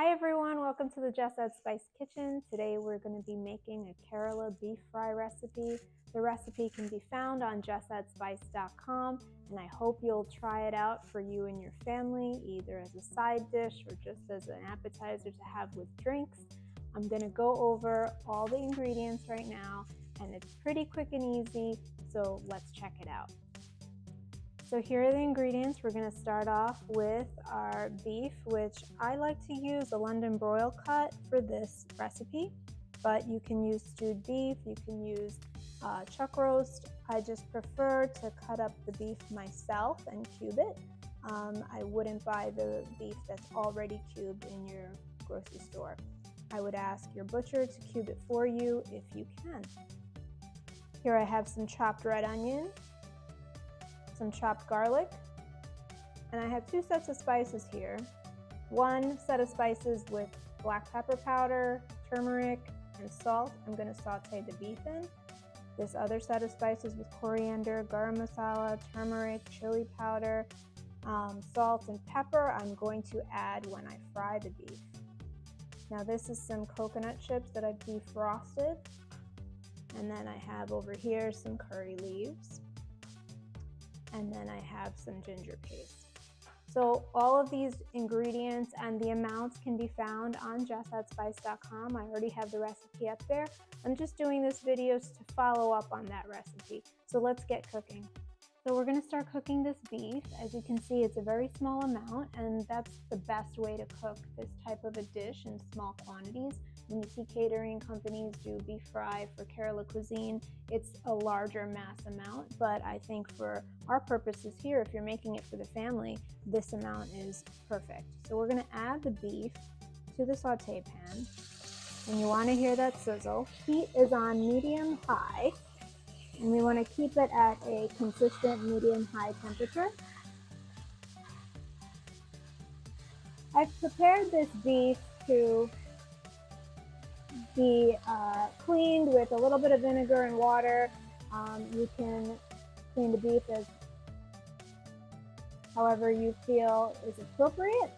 Hi everyone, welcome to the Just Add Spice Kitchen. Today we're going to be making a Kerala beef fry recipe. The recipe can be found on justadspice.com and I hope you'll try it out for you and your family, either as a side dish or just as an appetizer to have with drinks. I'm going to go over all the ingredients right now and it's pretty quick and easy, so let's check it out. So here are the ingredients. We're going to start off with our beef, which I like to use a London broil cut for this recipe, but you can use stewed beef, you can use chuck roast. I just prefer to cut up the beef myself and cube it. I wouldn't buy the beef that's already cubed in your grocery store. I would ask your butcher to cube it for you if you can. Here I have some chopped red onion, some chopped garlic, and I have two sets of spices here. One set of spices with black pepper powder, turmeric, and salt I'm going to saute the beef in. This other set of spices with coriander, garam masala, turmeric, chili powder, salt, and pepper I'm going to add when I fry the beef. Now this is some coconut chips that I've defrosted, and then I have over here some curry leaves. And then I have some ginger paste. So all of these ingredients and the amounts can be found on justadspice.com. I already have the recipe up there. I'm just doing this video to follow up on that recipe. So let's get cooking. So we're going to start cooking this beef. As you can see, it's a very small amount, and that's the best way to cook this type of a dish in small quantities. When you see catering companies do beef fry for Kerala cuisine, it's a larger mass amount, but I think for our purposes here, if you're making it for the family, this amount is perfect. So we're going to add the beef to the saute pan, and you want to hear that sizzle. Heat is on medium-high, and we want to keep it at a consistent medium-high temperature. I've prepared this beef to be cleaned with a little bit of vinegar and water. You can clean the beef as however you feel is appropriate.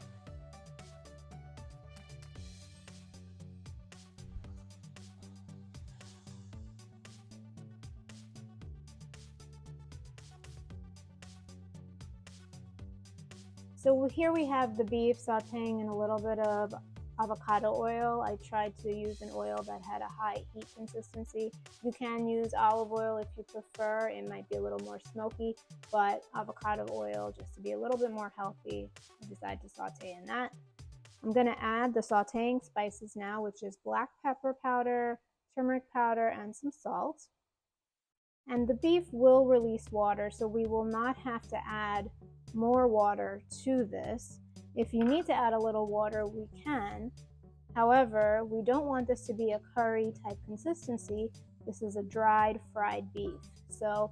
So here we have the beef sauteing in a little bit of avocado oil. I tried to use an oil that had a high heat consistency. You can use olive oil if you prefer. It might be a little more smoky, but avocado oil, just to be a little bit more healthy, I decided to saute in that. I'm going to add the sauteing spices now, which is black pepper powder, turmeric powder, and some salt. And the beef will release water, so we will not have to add more water to this. If you need to add a little water, we can. However, we don't want this to be a curry type consistency. This is a dried fried beef. So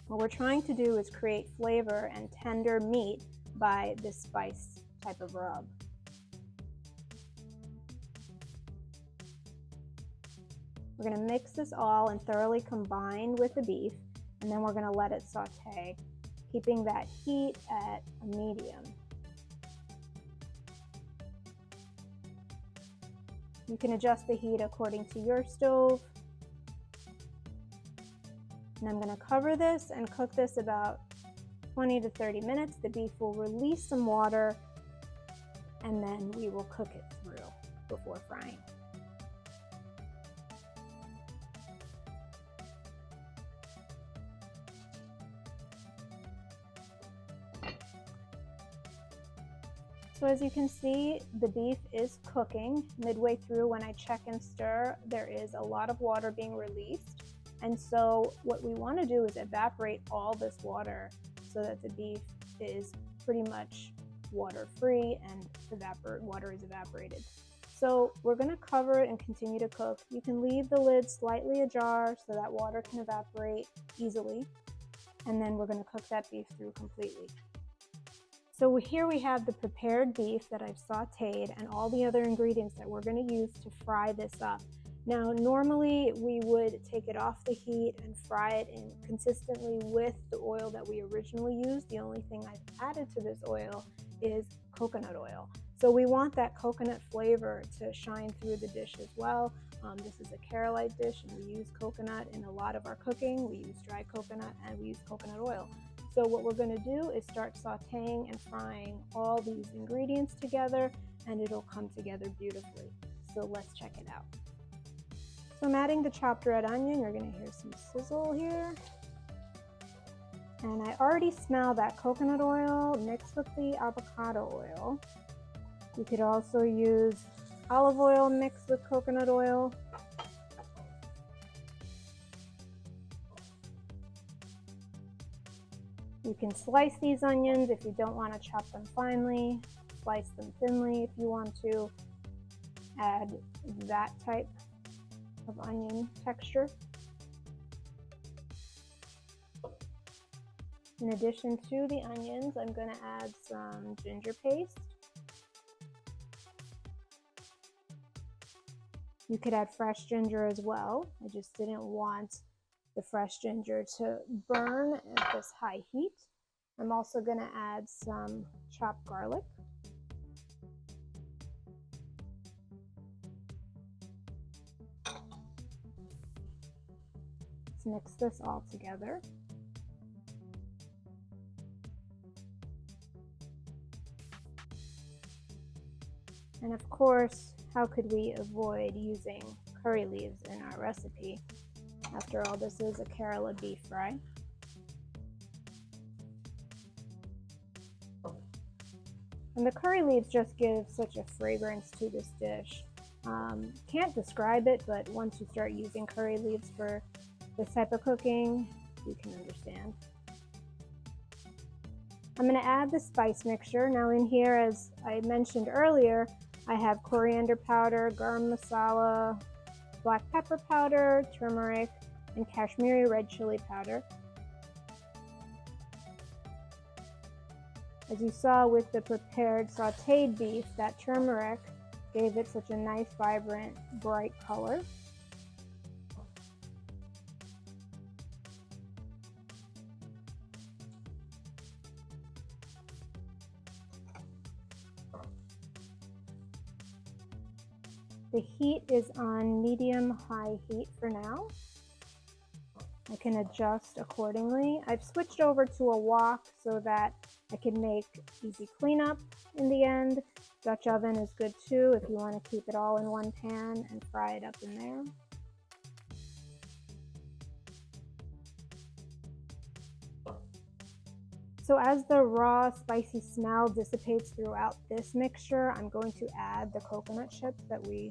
what we're trying to do is create flavor and tender meat by this spice type of rub. We're going to mix this all and thoroughly combine with the beef, and then we're going to let it saute, keeping that heat at a medium. You can adjust the heat according to your stove. And I'm going to cover this and cook this about 20 to 30 minutes. The beef will release some water, and then we will cook it through before frying. So as you can see, the beef is cooking. Midway through, when I check and stir, there is a lot of water being released. And so what we want to do is evaporate all this water so that the beef is pretty much water-free and water is evaporated. So we're going to cover it and continue to cook. You can leave the lid slightly ajar so that water can evaporate easily. And then we're going to cook that beef through completely. So here we have the prepared beef that I've sauteed and all the other ingredients that we're going to use to fry this up. Now, normally we would take it off the heat and fry it in consistently with the oil that we originally used. The only thing I've added to this oil is coconut oil. So we want that coconut flavor to shine through the dish as well. This is a Carolite dish, and we use coconut in a lot of our cooking. We use dry coconut and we use coconut oil. So what we're going to do is start sauteing and frying all these ingredients together, and it'll come together beautifully. So let's check it out. So I'm adding the chopped red onion. You're going to hear some sizzle here. And I already smell that coconut oil mixed with the avocado oil. You could also use olive oil mixed with coconut oil. You can slice these onions if you don't want to chop them finely. Slice them thinly if you want to add that type of onion texture. In addition to the onions, I'm going to add some ginger paste. You could add fresh ginger as well. I just didn't want the fresh ginger to burn at this high heat. I'm also going to add some chopped garlic. Let's mix this all together. And of course, how could we avoid using curry leaves in our recipe? After all, this is a Kerala beef fry. And the curry leaves just give such a fragrance to this dish. Can't describe it, but once you start using curry leaves for this type of cooking, you can understand. I'm going to add the spice mixture. Now in here, as I mentioned earlier, I have coriander powder, garam masala, black pepper powder, turmeric, and Kashmiri red chili powder. As you saw with the prepared sauteed beef, that turmeric gave it such a nice, vibrant, bright color. The heat is on medium-high heat for now. I can adjust accordingly. I've switched over to a wok so that I can make easy cleanup in the end. Dutch oven is good too if you want to keep it all in one pan and fry it up in there. So as the raw spicy smell dissipates throughout this mixture, I'm going to add the coconut chips that we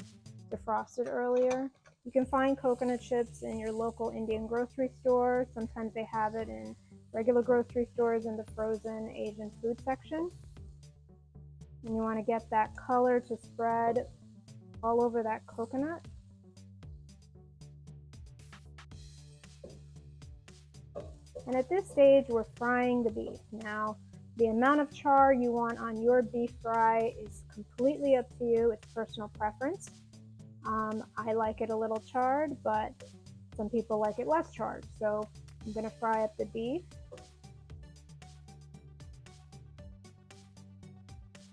defrosted earlier. You can find coconut chips in your local Indian grocery store. Sometimes they have it in regular grocery stores in the frozen Asian food section. And you want to get that color to spread all over that coconut. And at this stage, we're frying the beef. Now, the amount of char you want on your beef fry is completely up to you. It's personal preference. I like it a little charred, but some people like it less charred. So I'm going to fry up the beef.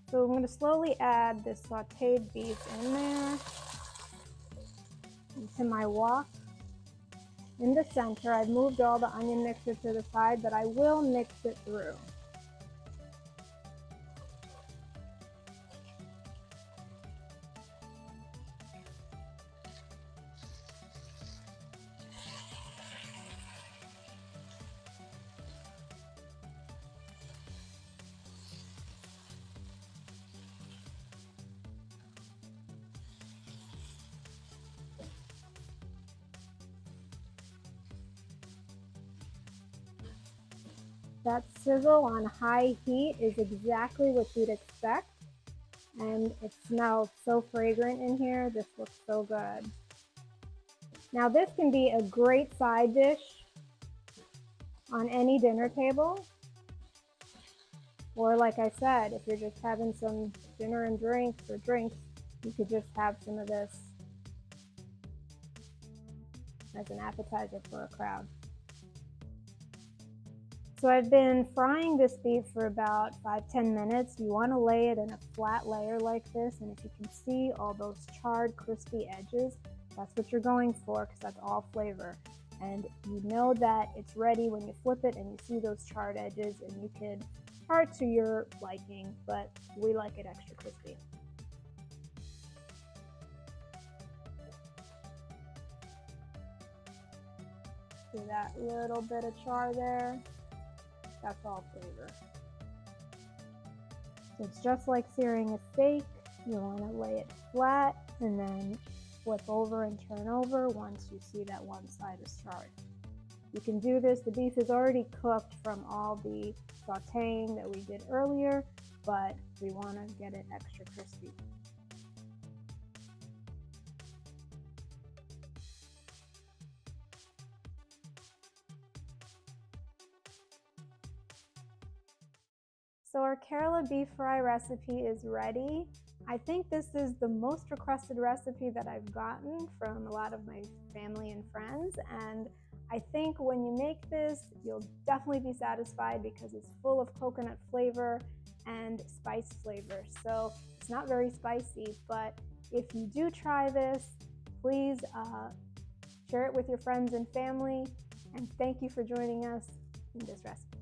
So I'm going to slowly add this sauteed beef in there into my wok. In the center, I've moved all the onion mixture to the side, but I will mix it through. That sizzle on high heat is exactly what you'd expect, and it smells so fragrant in here. This looks so good. Now this can be a great side dish on any dinner table, or like I said, if you're just having some dinner and drinks, you could just have some of this as an appetizer for a crowd. So I've been frying this beef for about 5-10 minutes. You want to lay it in a flat layer like this, and if you can see all those charred, crispy edges, that's what you're going for, because that's all flavor. And you know that it's ready when you flip it and you see those charred edges, and you can char to your liking, but we like it extra crispy. See that little bit of char there? That's all flavor. So it's just like searing a steak. You want to lay it flat and then flip over and turn over once you see that one side is charred. You can do this. The beef is already cooked from all the sauteing that we did earlier, but we want to get it extra crispy. So our Kerala beef fry recipe is ready. I think this is the most requested recipe that I've gotten from a lot of my family and friends, and I think when you make this, you'll definitely be satisfied because it's full of coconut flavor and spice flavor. So it's not very spicy, but if you do try this, please share it with your friends and family, and thank you for joining us in this recipe.